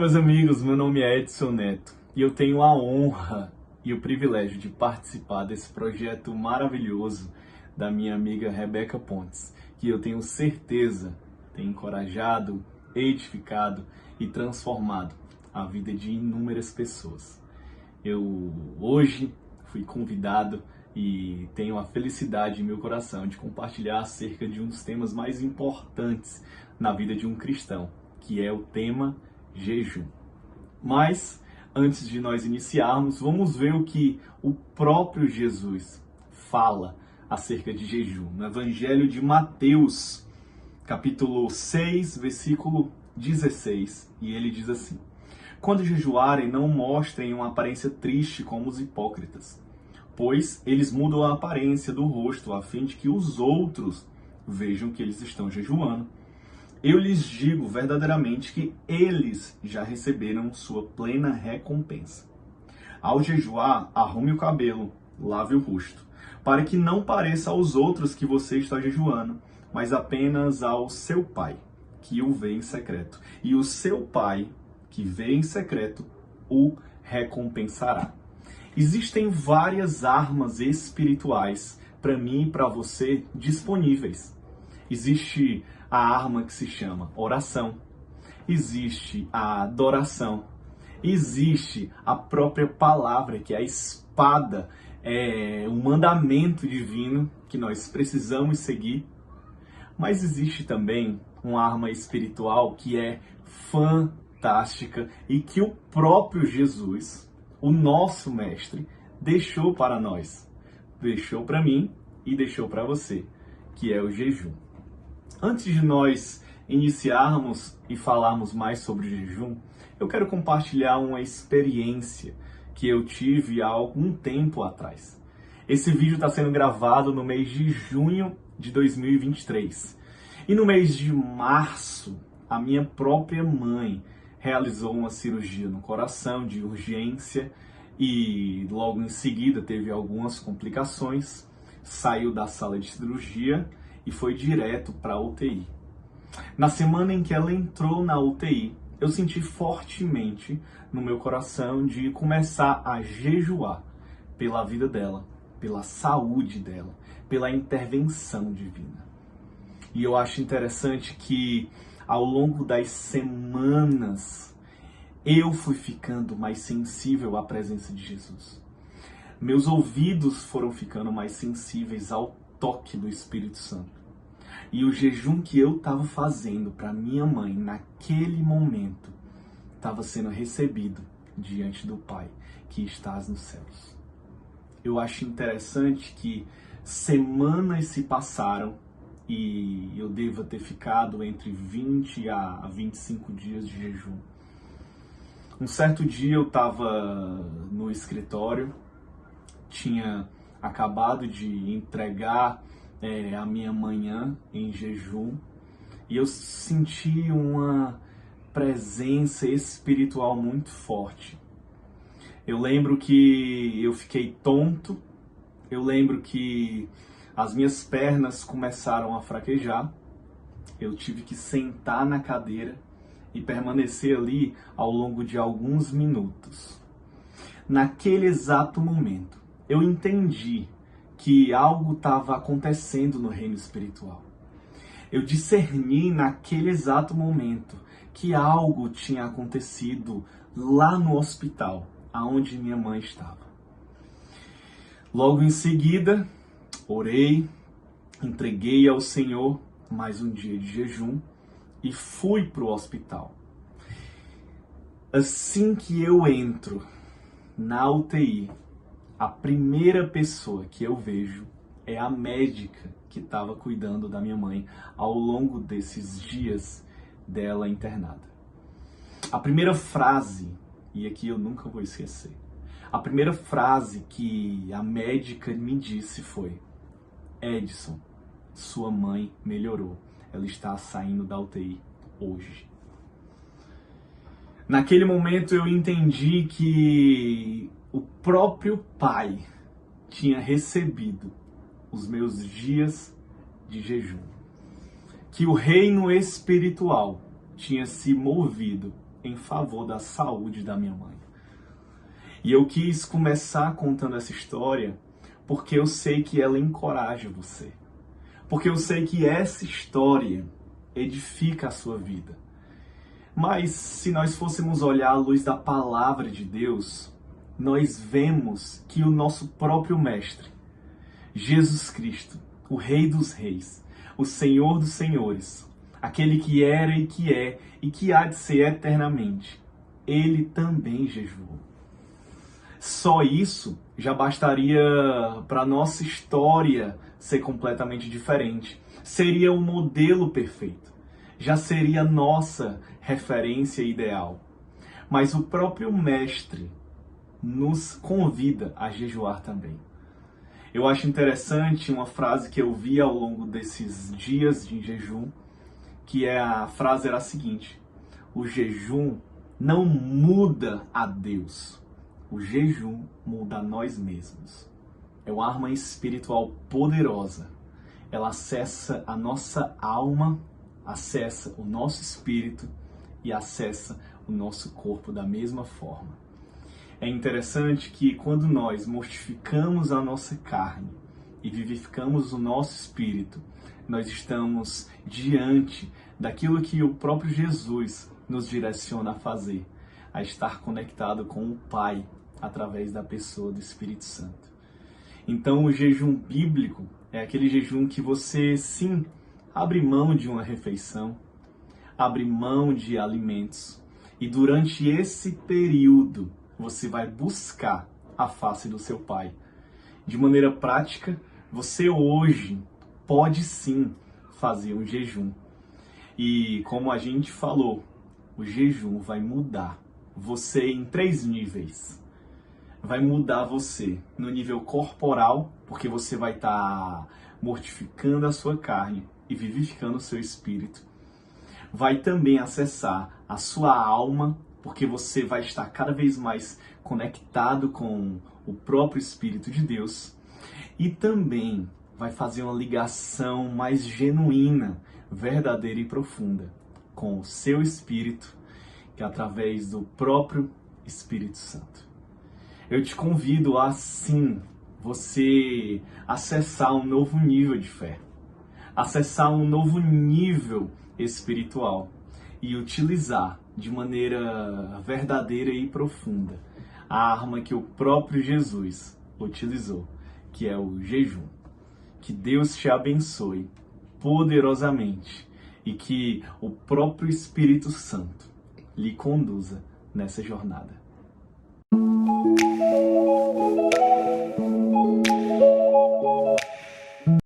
meus amigos, meu nome é Edson Neto e eu tenho a honra e o privilégio de participar desse projeto maravilhoso da minha amiga Rebeca Pontes, que eu tenho certeza tem encorajado, edificado e transformado a vida de inúmeras pessoas. Eu hoje fui convidado e tenho a felicidade em meu coração de compartilhar acerca de um dos temas mais importantes na vida de um cristão, que é o tema jejum. Mas, antes de nós iniciarmos, vamos ver o que o próprio Jesus fala acerca de jejum. No Evangelho de Mateus, capítulo 6, versículo 16, e ele diz assim: quando jejuarem, não mostrem uma aparência triste como os hipócritas, pois eles mudam a aparência do rosto a fim de que os outros vejam que eles estão jejuando. Eu lhes digo verdadeiramente que eles já receberam sua plena recompensa. Ao jejuar, arrume o cabelo, lave o rosto, para que não pareça aos outros que você está jejuando, mas apenas ao seu Pai, que o vê em secreto. E o seu Pai, que vê em secreto, o recompensará. Existem várias armas espirituais para mim e para você disponíveis. Existe a arma que se chama oração, existe a adoração, existe a própria palavra, que é a espada, é um mandamento divino que nós precisamos seguir. Mas existe também uma arma espiritual que é fantástica e que o próprio Jesus, o nosso mestre, deixou para nós. Deixou para mim e deixou para você, que é o jejum. Antes de nós iniciarmos e falarmos mais sobre o jejum, eu quero compartilhar uma experiência que eu tive há algum tempo atrás. Esse vídeo está sendo gravado no mês de junho de 2023. E no mês de março, a minha própria mãe realizou uma cirurgia no coração de urgência e logo em seguida teve algumas complicações, saiu da sala de cirurgia e foi direto para a UTI. Na semana em que ela entrou na UTI, eu senti fortemente no meu coração de começar a jejuar pela vida dela, pela saúde dela, pela intervenção divina. E eu acho interessante que ao longo das semanas eu fui ficando mais sensível à presença de Jesus. Meus ouvidos foram ficando mais sensíveis ao toque do Espírito Santo. E o jejum que eu estava fazendo para minha mãe naquele momento estava sendo recebido diante do Pai que estás nos céus. Eu acho interessante que semanas se passaram e eu devo ter ficado entre 20 a 25 dias de jejum. Um certo dia eu estava no escritório, tinha acabado de entregar a minha manhã em jejum e eu senti uma presença espiritual muito forte. Eu lembro que eu fiquei tonto, eu lembro que as minhas pernas começaram a fraquejar, eu tive que sentar na cadeira e permanecer ali ao longo de alguns minutos. Naquele exato momento, eu entendi que algo estava acontecendo no reino espiritual. Eu discerni naquele exato momento que algo tinha acontecido lá no hospital, aonde minha mãe estava. Logo em seguida, orei, entreguei ao Senhor mais um dia de jejum e fui para o hospital. Assim que eu entro na UTI, a primeira pessoa que eu vejo é a médica que estava cuidando da minha mãe ao longo desses dias dela internada. A primeira frase, e aqui eu nunca vou esquecer, a primeira frase que a médica me disse foi: Edson, sua mãe melhorou, ela está saindo da UTI hoje. Naquele momento eu entendi que o próprio Pai tinha recebido os meus dias de jejum, que o reino espiritual tinha se movido em favor da saúde da minha mãe. E eu quis começar contando essa história porque eu sei que ela encoraja você. Porque eu sei que essa história edifica a sua vida. Mas se nós fôssemos olhar à luz da palavra de Deus, nós vemos que o nosso próprio Mestre, Jesus Cristo, o Rei dos Reis, o Senhor dos Senhores, aquele que era e que é e que há de ser eternamente, ele também jejuou. Só isso já bastaria para a nossa história ser completamente diferente. Seria o modelo perfeito. Já seria a nossa referência ideal. Mas o próprio Mestre nos convida a jejuar também. Eu acho interessante uma frase que eu vi ao longo desses dias de jejum, que a frase era a seguinte: o jejum não muda a Deus. O jejum muda a nós mesmos. É uma arma espiritual poderosa. Ela acessa a nossa alma, acessa o nosso espírito e acessa o nosso corpo da mesma forma. É interessante que quando nós mortificamos a nossa carne e vivificamos o nosso espírito, nós estamos diante daquilo que o próprio Jesus nos direciona a fazer, a estar conectado com o Pai, através da pessoa do Espírito Santo. Então o jejum bíblico é aquele jejum que você, sim, abre mão de uma refeição, abre mão de alimentos, e durante esse período você vai buscar a face do seu Pai. De maneira prática, você hoje pode sim fazer um jejum. E como a gente falou, o jejum vai mudar você em 3 níveis. Vai mudar você no nível corporal, porque você vai estar mortificando a sua carne e vivificando o seu espírito. Vai também acessar a sua alma, porque você vai estar cada vez mais conectado com o próprio Espírito de Deus. E também vai fazer uma ligação mais genuína, verdadeira e profunda com o seu espírito, que é através do próprio Espírito Santo. Eu te convido a, sim, você acessar um novo nível de fé, acessar um novo nível espiritual e utilizar de maneira verdadeira e profunda a arma que o próprio Jesus utilizou, que é o jejum. Que Deus te abençoe poderosamente e que o próprio Espírito Santo lhe conduza nessa jornada.